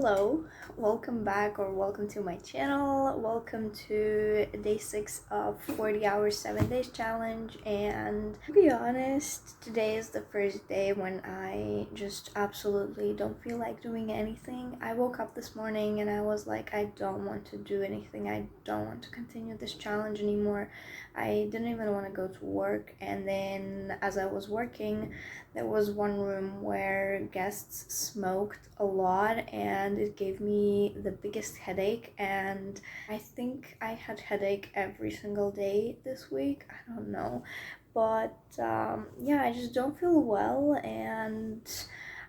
Hello, welcome back or welcome to my channel. Welcome to day 6 of 40 hours 7 days challenge. And to be honest, today is the first day when I just absolutely don't feel like doing anything. I woke up this morning and I was like, I don't want to do anything. I don't want to continue this challenge anymore. I didn't even want to go to work. And then as I was working, there was one room where guests smoked a lot and it gave me the biggest headache, and I think I had headache every single day this week. I don't know, but yeah, I just don't feel well, and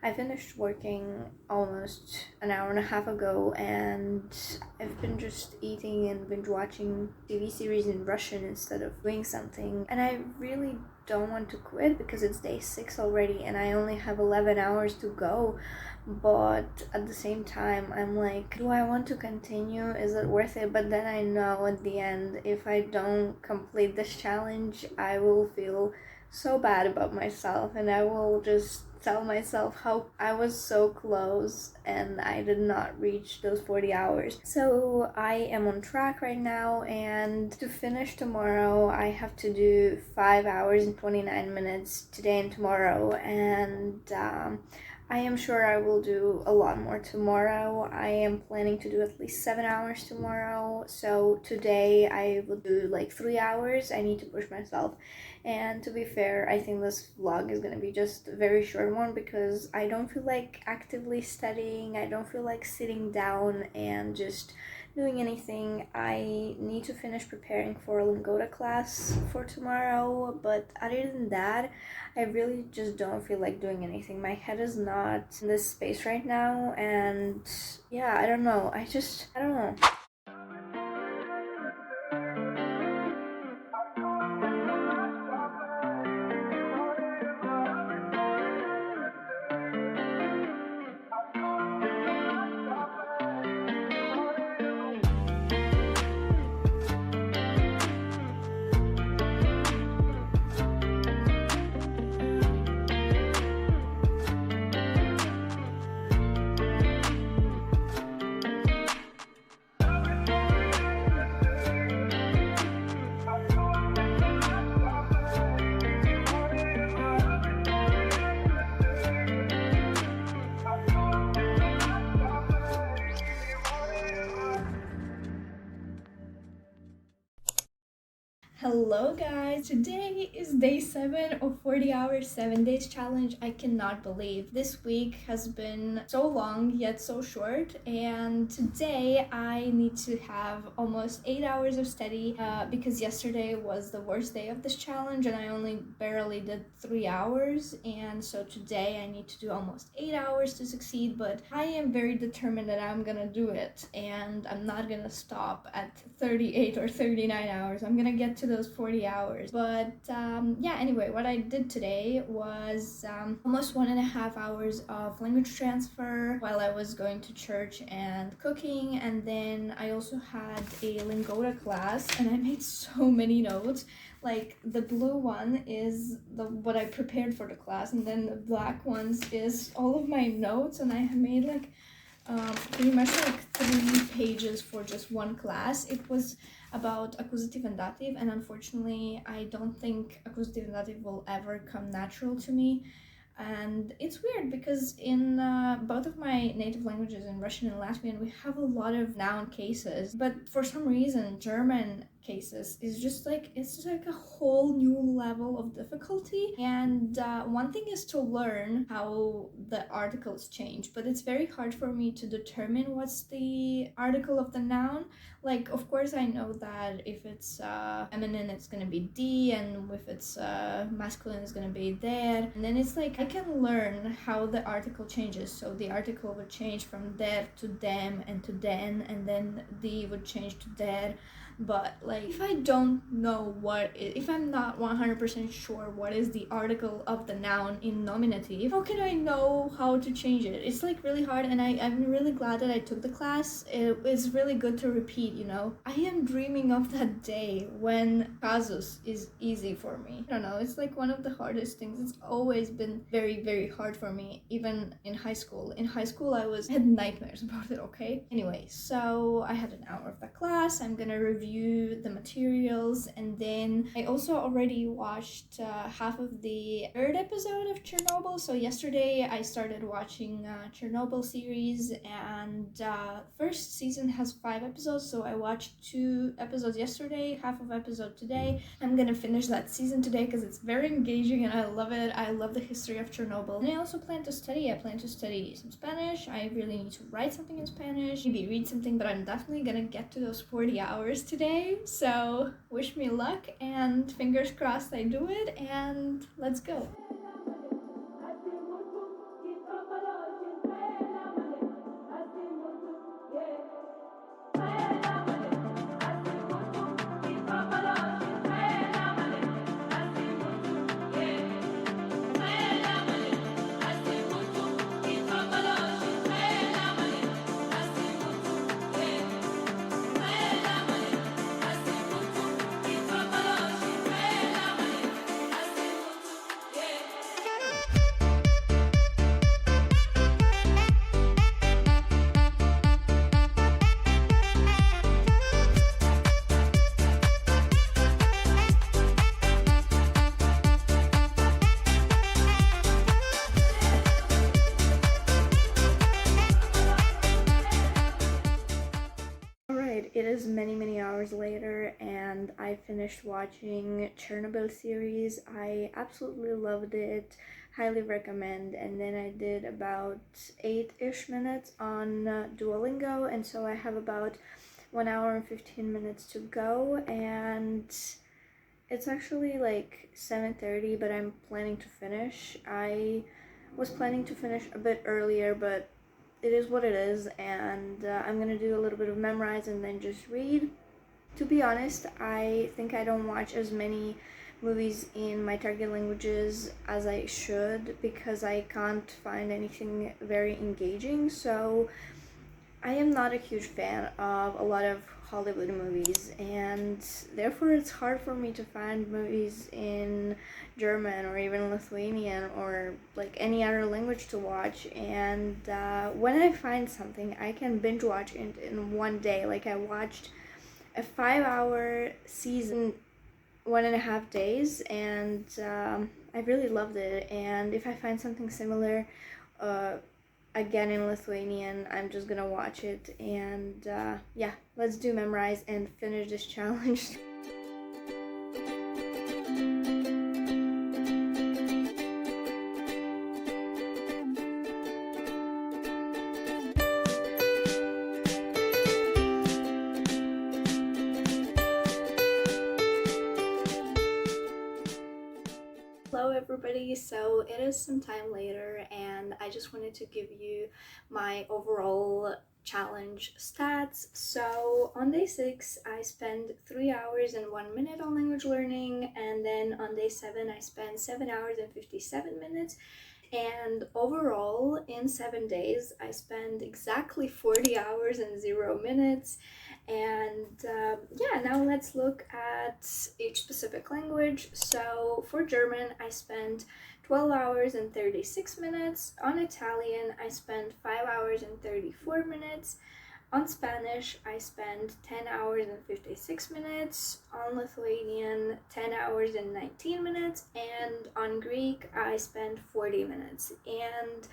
I finished working almost an hour and a half ago, and I've been just eating and binge watching TV series in Russian instead of doing something. And I really don't want to quit because it's day 6 already and I only have 11 hours to go. But at the same time, I'm like, do I want to continue? Is it worth it? But then I know at the end, if I don't complete this challenge, I will feel so bad about myself and I will just tell myself how I was so close and I did not reach those 40 hours. So I am on track right now, and to finish tomorrow I have to do 5 hours and 29 minutes today and tomorrow, and I am sure I will do a lot more tomorrow. I am planning to do at least 7 hours tomorrow. So today I will do like 3 hours. I need to push myself. And to be fair, I think this vlog is going to be just a very short one because I don't feel like actively studying. I don't feel like sitting down and just doing anything. I need to finish preparing for a Lingoda class for tomorrow, but other than that, I really just don't feel like doing anything. My head is not in this space right now, and yeah, I don't know. I don't know. Hello guys, today is day 7 of 40 hours 7 days challenge. I cannot believe this week has been so long yet so short, and today I need to have almost 8 hours of study because yesterday was the worst day of this challenge and I only barely did 3 hours, and so today I need to do almost 8 hours to succeed. But I am very determined that I'm gonna do it, and I'm not gonna stop at 38 or 39 hours. I'm gonna get to those 40 hours. But yeah, anyway, what I did today was almost 1.5 hours of language transfer while I was going to church and cooking, and then I also had a Lingoda class and I made so many notes. Like the blue one is what I prepared for the class, and then the black ones is all of my notes, and I have made like pretty much like 3 pages for just one class. It was about accusative and dative, and unfortunately I don't think accusative and dative will ever come natural to me. And it's weird because in both of my native languages, in Russian and Latvian, we have a lot of noun cases, but for some reason German cases is just like, it's just like a whole new level of difficulty. And one thing is to learn how the articles change, but it's very hard for me to determine what's the article of the noun. Like, of course I know that if it's feminine it's gonna be D, and if it's masculine it's gonna be der, and then it's like I can learn how the article changes. So the article would change from der to them and to den, and then D would change to der. But like, if I don't know if I'm not 100% sure what is the article of the noun in nominative, how can I know how to change it? It's like really hard, and I'm really glad that I took the class. It's really good to repeat, you know. I am dreaming of that day when casus is easy for me. I don't know, it's like one of the hardest things. It's always been very, very hard for me, even in high school. In high school, I had nightmares about it, okay? Anyway, so I had an hour of that class. I'm gonna review the materials, and then I also already watched half of the third episode of Chernobyl. So yesterday I started watching Chernobyl series, and first season has 5 episodes, so I watched 2 episodes yesterday, half of episode today. I'm gonna finish that season today because it's very engaging and I love it. I love the history of Chernobyl. And I also plan to study. I plan to study some Spanish. I really need to write something in Spanish, maybe read something, but I'm definitely gonna get to those 40 hours today. So wish me luck and fingers crossed I do it, and let's go. It is many hours later and I finished watching Chernobyl series. I absolutely loved it, highly recommend. And then I did about 8-ish minutes on Duolingo, and so I have about 1 hour and 15 minutes to go, and it's actually like 7:30, but I'm planning to finish. I was planning to finish a bit earlier, but it is what it is, and I'm gonna do a little bit of memorize and then just read. To be honest, I think I don't watch as many movies in my target languages as I should because I can't find anything very engaging. So I am not a huge fan of a lot of Hollywood movies, and therefore it's hard for me to find movies in German or even Lithuanian or like any other language to watch. And when I find something, I can binge watch it in one day. Like I watched a 5-hour season 1.5 days, and I really loved it. And if I find something similar again in Lithuanian, I'm just gonna watch it. And yeah, let's do memorize and finish this challenge. Hello everybody, so it is some time later and I just wanted to give you my overall challenge stats. So on day 6 I spent 3 hours and 1 minute on language learning, and then on day 7 I spent 7 hours and 57 minutes, and overall in 7 days I spent exactly 40 hours and 0 minutes. And yeah, now let's look at each specific language. So for German I spent 12 hours and 36 minutes. On Italian I spent 5 hours and 34 minutes. On Spanish I spent 10 hours and 56 minutes. On Lithuanian 10 hours and 19 minutes. And on Greek I spent 40 minutes. And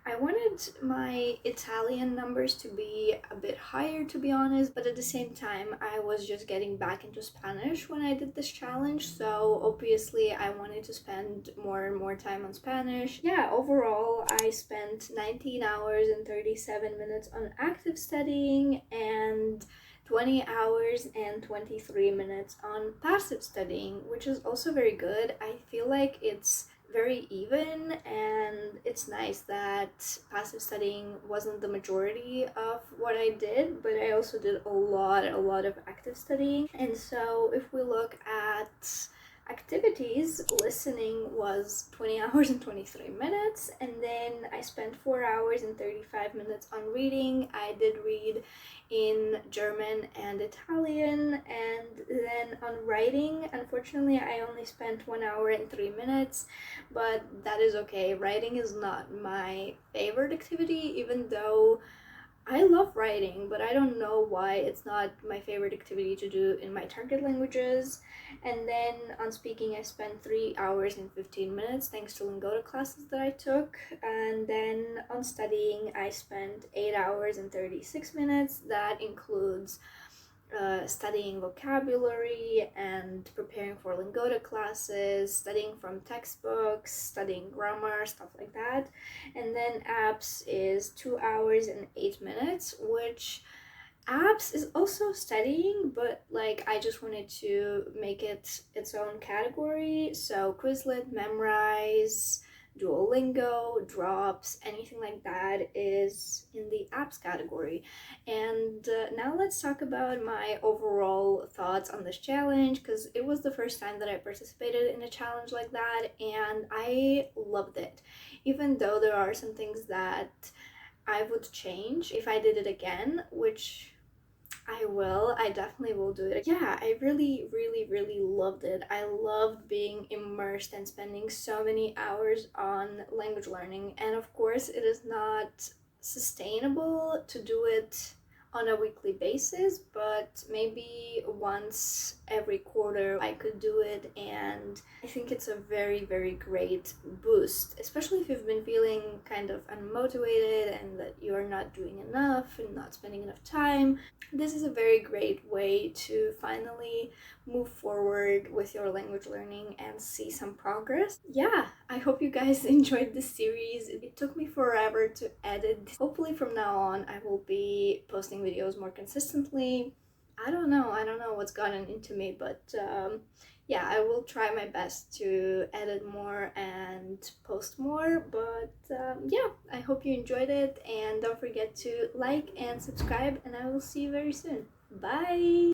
I wanted my Italian numbers to be a bit higher, to be honest, but at the same time I was just getting back into Spanish when I did this challenge, so obviously I wanted to spend more and more time on Spanish. Yeah, overall I spent 19 hours and 37 minutes on active studying and 20 hours and 23 minutes on passive studying, which is also very good. I feel like it's very even, and it's nice that passive studying wasn't the majority of what I did, but I also did a lot of active studying. And so if we look at Activities, listening was 20 hours and 23 minutes, and then I spent 4 hours and 35 minutes on reading. I did read in German and Italian, and then on writing, unfortunately, I only spent 1 hour and 3 minutes, but that is okay. Writing is not my favorite activity, even though I love writing, but I don't know why it's not my favorite activity to do in my target languages. And then on speaking, I spent 3 hours and 15 minutes thanks to Lingoda classes that I took. And then on studying, I spent 8 hours and 36 minutes. That includes studying vocabulary and preparing for Lingoda classes, studying from textbooks, studying grammar, stuff like that. And then apps is 2 hours and 8 minutes, which apps is also studying, but like I just wanted to make it its own category. So Quizlet, Memrise, Duolingo, Drops, anything like that is in the apps category. And now let's talk about my overall thoughts on this challenge, because it was the first time that I participated in a challenge like that, and I loved it. Even though there are some things that I would change if I did it again, which I definitely will do it. Yeah, I really, really, really loved it. I loved being immersed and spending so many hours on language learning. And of course, it is not sustainable to do it on a weekly basis, but maybe once every quarter I could do it, and I think it's a very, very great boost, especially if you've been feeling kind of unmotivated and that you're not doing enough and not spending enough time. This is a very great way to finally move forward with your language learning and see some progress. Yeah, I hope you guys enjoyed this series. It took me forever to edit. Hopefully from now on I will be posting videos more consistently. I don't know what's gotten into me, but yeah, I will try my best to edit more and post more. But yeah, I hope you enjoyed it, and don't forget to like and subscribe, and I will see you very soon. Bye!